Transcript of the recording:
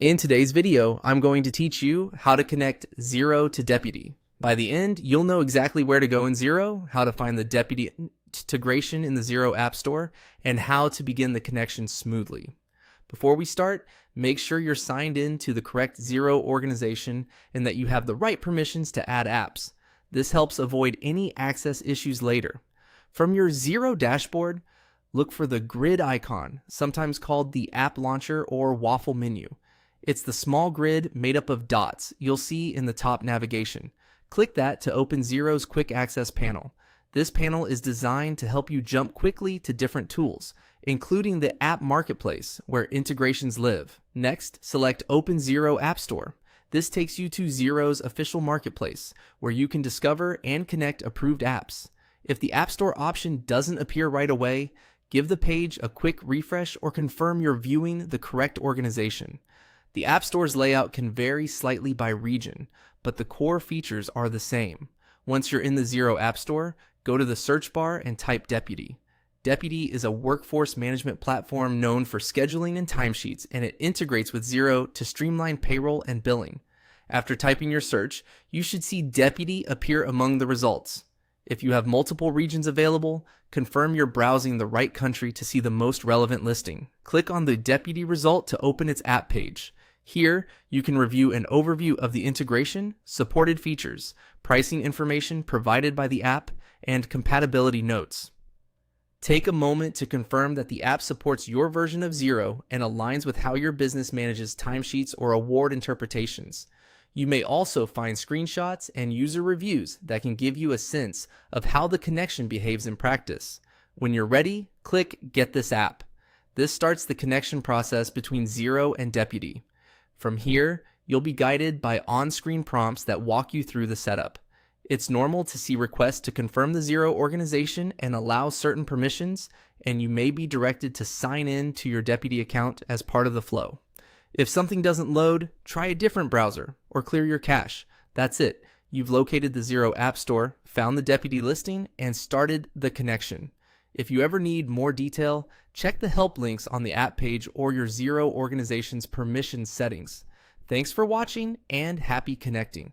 In today's video, I'm going to teach you how to connect Xero to Deputy. By the end, you'll know exactly where to go in Xero, how to find the Deputy integration in the Xero App Store, and how to begin the connection smoothly. Before we start, make sure you're signed in to the correct Xero organization and that you have the right permissions to add apps. This helps avoid any access issues later. From your Xero dashboard, look for the grid icon, sometimes called the app launcher or waffle menu. It's the small grid made up of dots you'll see in the top navigation. Click that to open Xero's Quick Access panel. This panel is designed to help you jump quickly to different tools, including the App Marketplace, where integrations live. Next, select Open Xero App Store. This takes you to Xero's official marketplace, where you can discover and connect approved apps. If the App Store option doesn't appear right away, give the page a quick refresh or confirm you're viewing the correct organization. The App Store's layout can vary slightly by region, but the core features are the same. Once you're in the Xero App Store, go to the search bar and type Deputy. Deputy is a workforce management platform known for scheduling and timesheets, and it integrates with Xero to streamline payroll and billing. After typing your search, you should see Deputy appear among the results. If you have multiple regions available, confirm you're browsing the right country to see the most relevant listing. Click on the Deputy result to open its app page. Here, you can review an overview of the integration, supported features, pricing information provided by the app, and compatibility notes. Take a moment to confirm that the app supports your version of Xero and aligns with how your business manages timesheets or award interpretations. You may also find screenshots and user reviews that can give you a sense of how the connection behaves in practice. When you're ready, click Get This App. This starts the connection process between Xero and Deputy. From here, you'll be guided by on-screen prompts that walk you through the setup. It's normal to see requests to confirm the Xero organization and allow certain permissions, and you may be directed to sign in to your Deputy account as part of the flow. If something doesn't load, try a different browser or clear your cache. That's it. You've located the Xero App Store, found the Deputy listing, and started the connection. If you ever need more detail, check the help links on the app page or your Xero organization's permission settings. Thanks for watching and happy connecting.